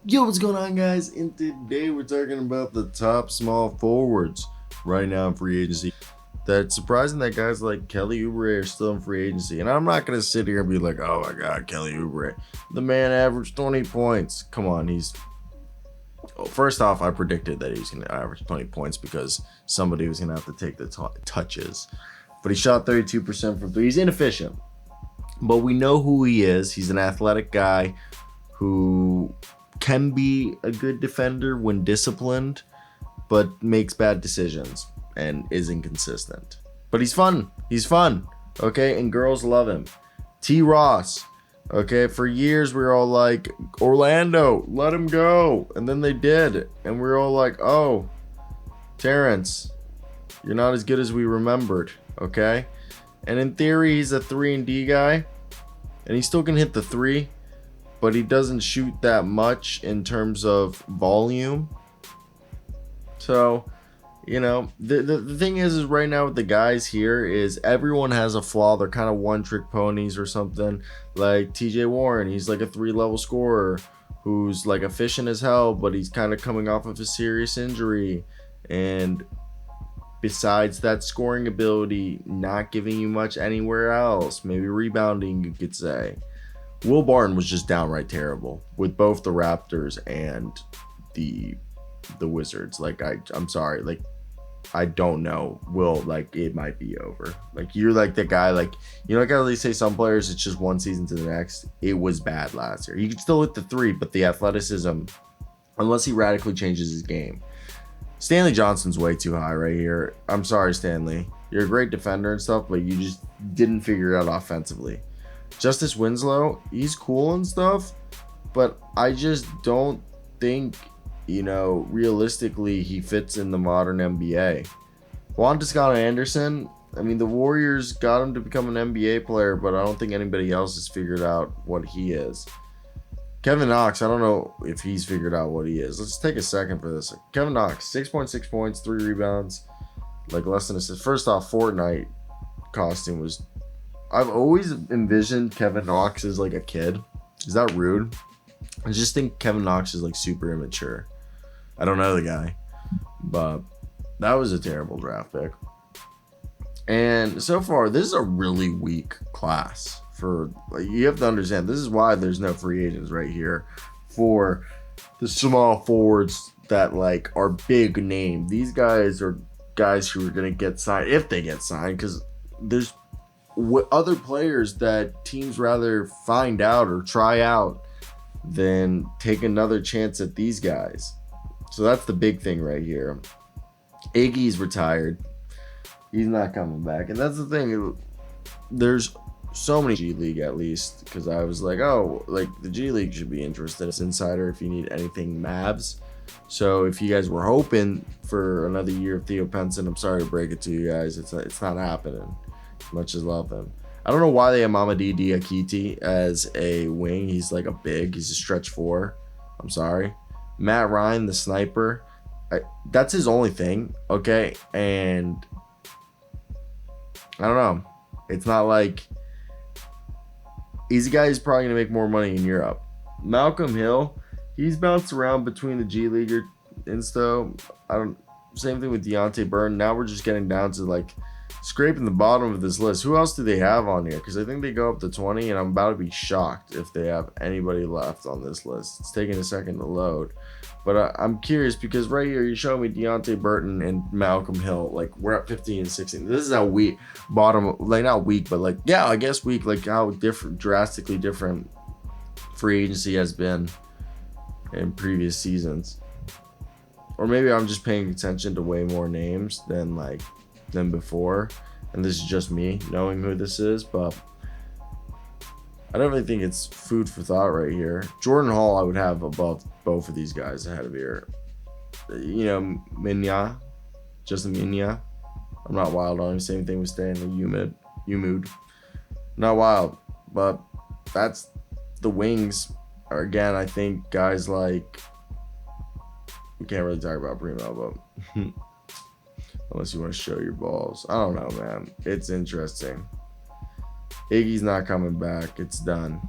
Yo, what's going on, guys? And today we're talking about the top small forwards right now in free agency. That's surprising that guys like Kelly Oubre are still in free agency. And I'm not going to sit here and be like, oh my God, Kelly Oubre. The man averaged 20 points. Come on, first off, I predicted that he was going to average 20 points because somebody was going to have to take the touches. But he shot 32% from three. He's inefficient. But we know who he is. He's an athletic guy who can be a good defender when disciplined, but makes bad decisions and is inconsistent. But he's fun. He's fun. Okay, and girls love him. T. Ross. Okay, for years we were all like, Orlando, let him go. And then they did. And we were all like, oh, Terrence, you're not as good as we remembered. Okay? And in theory, he's a 3 and D guy. And he still can hit the three, but he doesn't shoot that much in terms of volume. So, the thing is right now with the guys here is everyone has a flaw. They're kind of one trick ponies or something. Like TJ Warren, he's like a 3-level scorer who's like efficient as hell, but he's kind of coming off of a serious injury. And besides that scoring ability, not giving you much anywhere else, maybe rebounding, you could say. Will Barton was just downright terrible with both the Raptors and the Wizards. Like I'm sorry, like I don't know. Will, like, it might be over. Like, you're like the guy, like, like how they say some players it's just one season to the next. It was bad last year. He could still hit the three, but the athleticism, unless he radically changes his game. Stanley Johnson's way too high right here. I'm sorry, Stanley. You're a great defender and stuff, but you just didn't figure it out offensively. Justice Winslow, he's cool and stuff, but I just don't think, realistically he fits in the modern NBA. Juan Toscano Anderson, I mean, the Warriors got him to become an NBA player, but I don't think anybody else has figured out what he is. Kevin Knox, I don't know if he's figured out what he is. Let's take a second for this. Kevin Knox, 6.6 points, 3 rebounds, like less than assists. First off, Fortnite costume was... I've always envisioned Kevin Knox as like a kid. Is that rude? I just think Kevin Knox is like super immature. I don't know the guy, but that was a terrible draft pick. And so far, this is a really weak class. You have to understand, this is why there's no free agents right here for the small forwards that like are big name. These guys are guys who are going to get signed if they get signed, because there's other players that teams rather find out or try out than take another chance at these guys. So that's the big thing right here. Iggy's retired. He's not coming back. And that's the thing. There's so many G League, at least, because I was like, oh, like the G League should be interested as insider if you need anything Mavs. So if you guys were hoping for another year of Theo Penson, I'm sorry to break it to you guys. It's not happening. Much as love him. I don't know why they have Mamadi Diakite as a wing. He's like he's a stretch 4. I'm sorry. Matt Ryan, the sniper. That's his only thing, okay? And I don't know. It's not like he's a guy who's probably going to make more money in Europe. Malcolm Hill, he's bounced around between the G League and stuff. Same thing with Deontay Burton. Now we're just getting down to like scraping the bottom of this list. Who else do they have on here? Because I think they go up to 20, and I'm about to be shocked if they have anybody left on this list. It's taking a second to load. But I'm curious because right here you show me Deontay Burton and Malcolm Hill. Like, we're at 15 and 16. This is how weak, like not weak, but like, yeah, I guess weak, like how drastically different free agency has been in previous seasons. Or maybe I'm just paying attention to way more names than before, and this is just me knowing who this is, but I don't really think it's food for thought right here. Jordan Hall I would have above both of these guys ahead of here. Justin Minya. I'm not wild on him. Same thing with Stanley Umud. Not wild, but that's the wings. Again, I think guys like, we can't really talk about Primo, but unless you want to show your balls. I don't know, man. It's interesting. Iggy's not coming back. It's done.